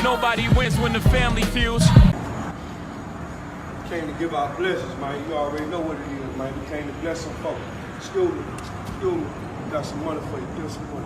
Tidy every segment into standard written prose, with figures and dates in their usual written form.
Nobody wins when the family feels. Came to give out blessings, man. You already know what it is, man. We came to bless some folks. Excuse me. Got some money for you. Give some money.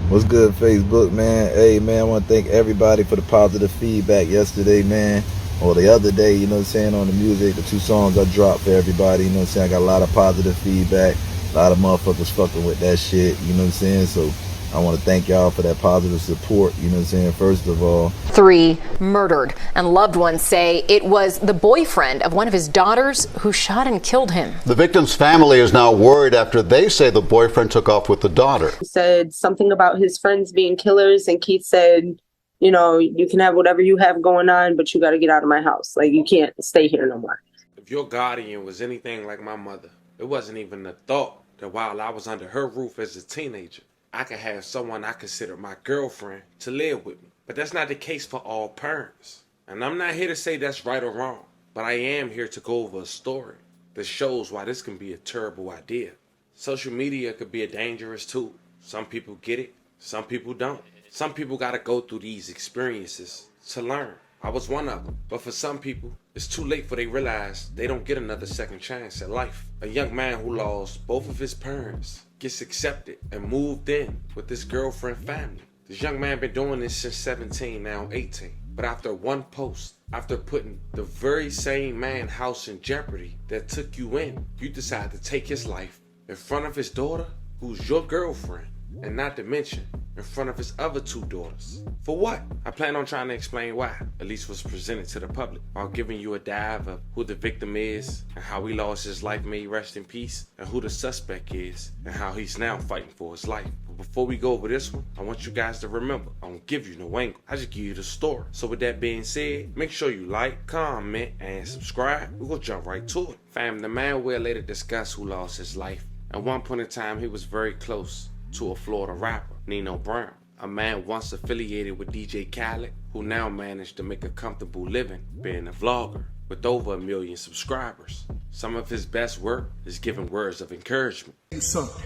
What's good, Facebook, man? Hey, man, I want to thank everybody for the positive feedback yesterday, man. Or the other day, you know what I'm saying, on the music, the 2 songs I dropped for everybody, you know what I'm saying? I got a lot of positive feedback. A lot of motherfuckers fucking with that shit, you know what I'm saying? So I want to thank y'all for that positive support, you know what I'm saying? First of all. 3 murdered, and loved ones say it was the boyfriend of one of his daughters who shot and killed him. The victim's family is now worried after they say the boyfriend took off with the daughter. He said something about his friends being killers, and Keith said, you know, you can have whatever you have going on, but you got to get out of my house. Like, you can't stay here no more. If your guardian was anything like my mother, it wasn't even a thought that while I was under her roof as a teenager, I could have someone I consider my girlfriend to live with me. But that's not the case for all parents. And I'm not here to say that's right or wrong, but I am here to go over a story that shows why this can be a terrible idea. Social media could be a dangerous tool. Some people get it, some people don't. Some people gotta go through these experiences to learn. I was one of them. But for some people, it's too late for they realize they don't get another second chance at life. A young man who lost both of his parents gets accepted and moved in with his girlfriend family. This young man been doing this since 17, now 18. But after one post, after putting the very same man's house in jeopardy that took you in, you decide to take his life in front of his daughter, who's your girlfriend, and not to mention in front of his other 2 daughters. For what? I plan on trying to explain why, at least what's presented to the public, while giving you a dive of who the victim is and how he lost his life, may he rest in peace, and who the suspect is and how he's now fighting for his life. But before we go over this one, I want you guys to remember, I don't give you no angle, I just give you the story. So with that being said, make sure you like, comment, and subscribe. We're gonna jump right to it. Fam, the man will later discuss who lost his life. At one point in time, he was very close to a Florida rapper, Nino Brown, a man once affiliated with DJ Khaled, who now managed to make a comfortable living being a vlogger with over 1 million subscribers. Some of his best work is giving words of encouragement. Something.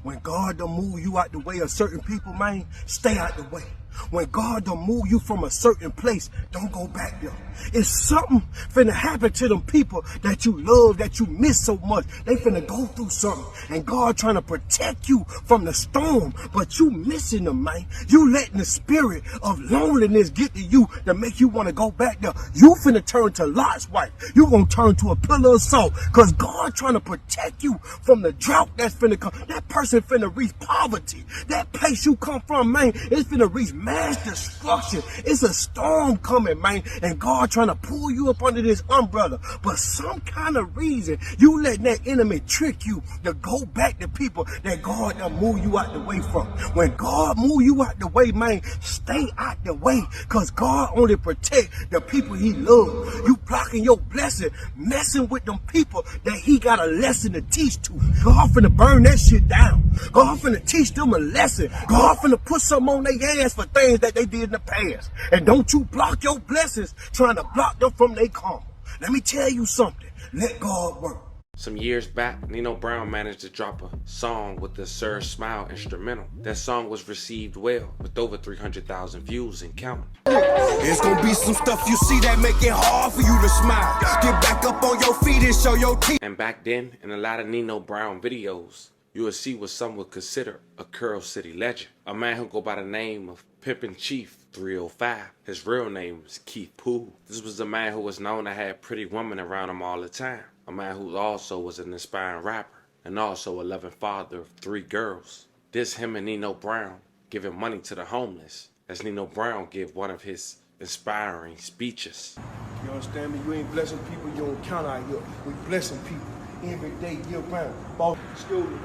When God don't move you out the way of certain people, man, stay out the way. When God don't move you from a certain place, don't go back there. It's something finna happen to them people that you love, that you miss so much. They finna go through something, and God trying to protect you from the storm, but you missing them, man. You letting the spirit of loneliness get to you to make you want to go back there. You finna turn to Lot's wife. You gonna turn to a pillar of salt, because God trying to protect you from the drought that's finna come. That person finna reach poverty. That place you come from, man, it's finna reach mass destruction. It's a storm coming, man, and God trying to pull you up under this umbrella. But some kind of reason, you letting that enemy trick you to go back to people that God done move you out the way from. When God move you out the way, man, stay out the way, because God only protect the people he love. You blocking your blessing, messing with them people that he got a lesson to teach to. God finna burn that shit down. God finna teach them a lesson. God finna put something on their ass for things that they did in the past. And don't you block your blessings trying to block them from their karma. Let me tell you something. Let God work. Some years back, Nino Brown managed to drop a song with the Sir Smile instrumental. That song was received well, with over 300,000 views and counting. There's gonna be some stuff you see that make it hard for you to smile. Get back up on your feet and show your teeth. And back then, in a lot of Nino Brown videos, you would see what some would consider a Curl City legend. A man who go by the name of Pimpin' Chief 305. His real name was Keith Poole. This was a man who was known to have pretty women around him all the time. A man who also was an inspiring rapper and also a loving father of 3 girls. This him and Nino Brown giving money to the homeless, as Nino Brown gave one of his inspiring speeches. You understand me? You ain't blessing people, you don't count out here. We blessing people every day, year round. Boss, excuse me,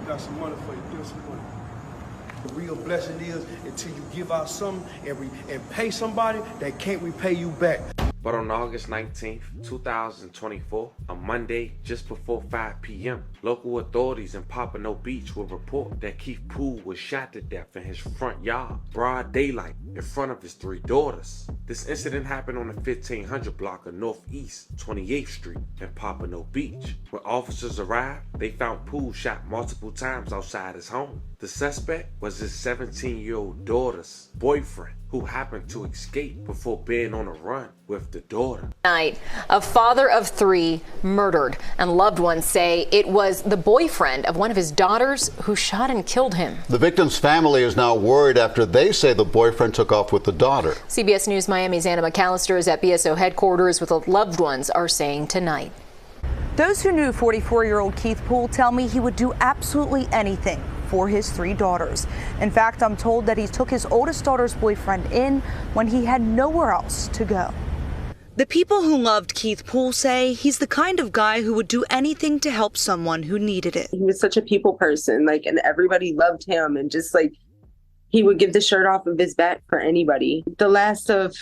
got some money for you, give some money. The real blessing is until you give out something and pay somebody that can't repay you back. But on August 19th, 2024, a Monday just before 5 p.m., local authorities in Pompano Beach will report that Keith Poole was shot to death in his front yard, broad daylight, in front of his 3 daughters. This incident happened on the 1500 block of Northeast 28th Street in Pompano Beach. When officers arrived, they found Poole shot multiple times outside his home. The suspect was his 17-year-old daughter's boyfriend, who happened to escape before being on a run with the daughter. Tonight, a father of 3 murdered, and loved ones say it was the boyfriend of one of his daughters who shot and killed him. The victim's family is now worried after they say the boyfriend took off with the daughter. CBS News Miami's Anna McAllister is at BSO headquarters with what loved ones are saying tonight. Those who knew 44-year-old Keith Poole tell me he would do absolutely anything for his 3 daughters. In fact, I'm told that he took his oldest daughter's boyfriend in when he had nowhere else to go. The people who loved Keith Poole say he's the kind of guy who would do anything to help someone who needed it. He was such a people person, and everybody loved him, and just he would give the shirt off of his back for anybody. The last of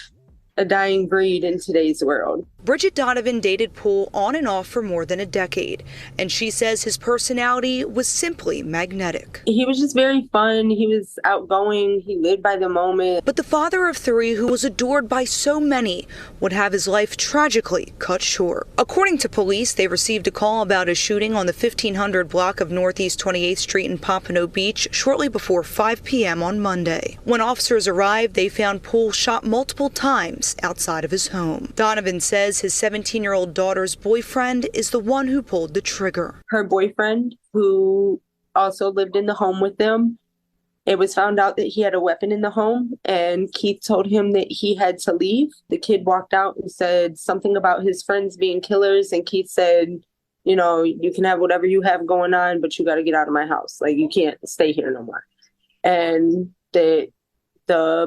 a dying breed in today's world. Bridget Donovan dated Poole on and off for more than a decade, and she says his personality was simply magnetic. He was just very fun. He was outgoing. He lived by the moment. But the father of 3, who was adored by so many, would have his life tragically cut short. According to police, they received a call about a shooting on the 1500 block of Northeast 28th Street in Pompano Beach shortly before 5 p.m. on Monday. When officers arrived, they found Poole shot multiple times outside of his home. Donovan says his 17-year-old daughter's boyfriend is the one who pulled the trigger. Her boyfriend, who also lived in the home with them, it was found out that he had a weapon in the home, and Keith told him that he had to leave. The kid walked out and said something about his friends being killers, and Keith said, you can have whatever you have going on, but you got to get out of my house. You can't stay here no more. And the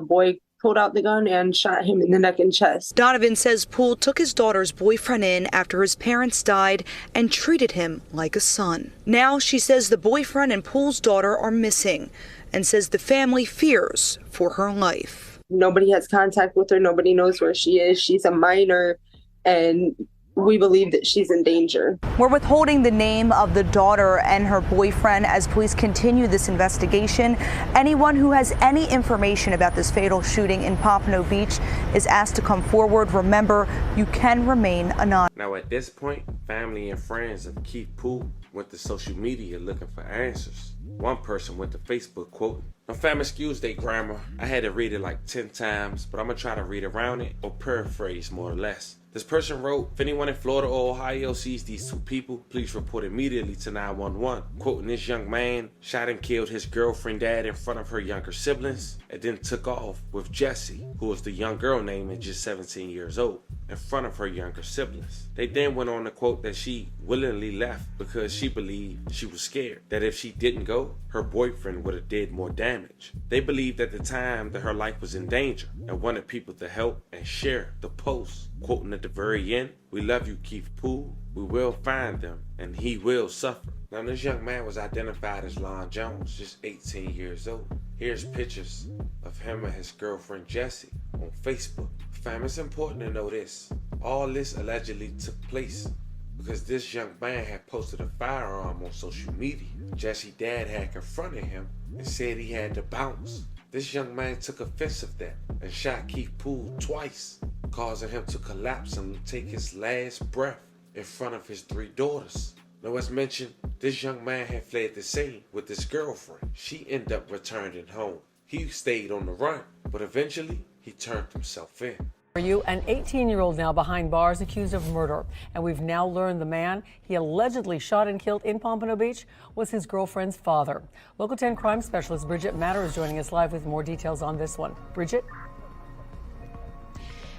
boy pulled out the gun and shot him in the neck and chest. Donovan says Poole took his daughter's boyfriend in after his parents died and treated him like a son. Now she says the boyfriend and Poole's daughter are missing and says the family fears for her life. Nobody has contact with her. Nobody knows where she is. She's a minor, and we believe that she's in danger. We're withholding the name of the daughter and her boyfriend as police continue this investigation. Anyone who has any information about this fatal shooting in Pompano Beach is asked to come forward. Remember, you can remain anonymous. Now at this point, family and friends of Keith Poole went to social media looking for answers. One person went to Facebook quoting, "Now fam, excuse they grammar. I had to read it 10 times, but I'm gonna try to read around it or paraphrase more or less. This person wrote, if anyone in Florida or Ohio sees these 2 people, please report immediately to 911. Quoting, this young man shot and killed his girlfriend dad in front of her younger siblings and then took off with Jessie, who was the young girl named and just 17 years old, in front of her younger siblings. They then went on to quote that she willingly left because she believed she was scared, that if she didn't go, her boyfriend would have did more damage. They believed at the time that her life was in danger and wanted people to help and share the post. Quoting at the very end, we love you, Keith Poole. We will find them and he will suffer. Now this young man was identified as Lon Jones, just 18 years old. Here's pictures of him and his girlfriend Jessie on Facebook. Fam, it's important to know this. All this allegedly took place because this young man had posted a firearm on social media. Jessie's dad had confronted him and said he had to bounce. This young man took offense of that and shot Keith Poole twice, causing him to collapse and take his last breath in front of his 3 daughters. Now as mentioned, this young man had fled the scene with his girlfriend. She ended up returning home. He stayed on the run, but eventually he turned himself in. You, an 18-year-old now behind bars accused of murder. And we've now learned the man he allegedly shot and killed in Pompano Beach was his girlfriend's father. Local 10 crime specialist Bridget Matter is joining us live with more details on this one. Bridget?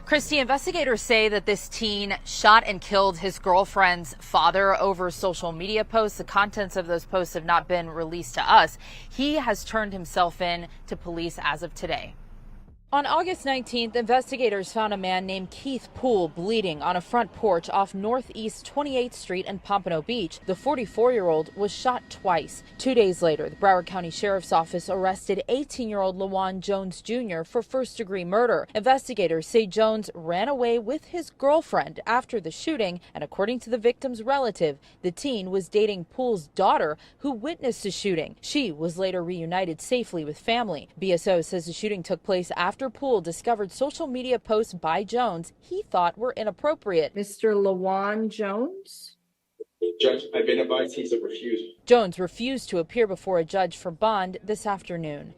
Christy, investigators say that this teen shot and killed his girlfriend's father over social media posts. The contents of those posts have not been released to us. He has turned himself in to police as of today. On August 19th, investigators found a man named Keith Poole bleeding on a front porch off Northeast 28th Street in Pompano Beach. The 44-year-old was shot twice. 2 days later, the Broward County Sheriff's Office arrested 18-year-old LaJuan Jones Jr. for first-degree murder. Investigators say Jones ran away with his girlfriend after the shooting, and according to the victim's relative, the teen was dating Poole's daughter, who witnessed the shooting. She was later reunited safely with family. BSO says the shooting took place after Poole discovered social media posts by Jones he thought were inappropriate. Mr. LaJuan Jones? Judge, I've been advised he's a refuser. Jones refused to appear before a judge for bond this afternoon.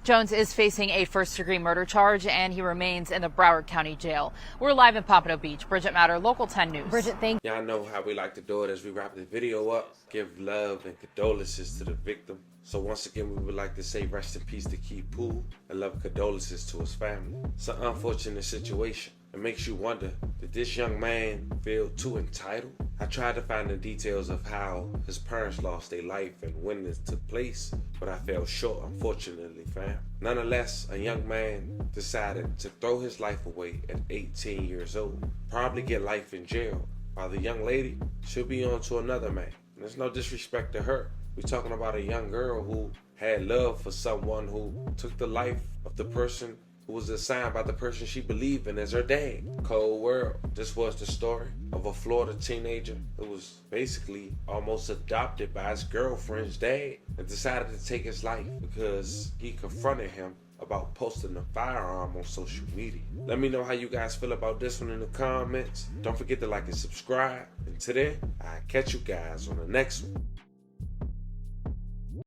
Jones is facing a first-degree murder charge, and he remains in the Broward County Jail. We're live in Pompano Beach. Bridget Matter, Local 10 News. Bridget, thank you. Y'all know how we like to do it as we wrap the video up. Give love and condolences to the victim. So once again, we would like to say rest in peace to Keith Poole and love and condolences to his family. It's an unfortunate situation. It makes you wonder, did this young man feel too entitled? I tried to find the details of how his parents lost their life and when this took place, but I fell short, unfortunately, fam. Nonetheless, a young man decided to throw his life away at 18 years old, probably get life in jail, while the young lady should be on to another man. And there's no disrespect to her. We're talking about a young girl who had love for someone who took the life of the person who was assigned by the person she believed in as her dad. Cold world. This was the story of a Florida teenager who was basically almost adopted by his girlfriend's dad and decided to take his life because he confronted him about posting a firearm on social media. Let me know how you guys feel about this one in the comments. Don't forget to like and subscribe. And today, I'll catch you guys on the next one.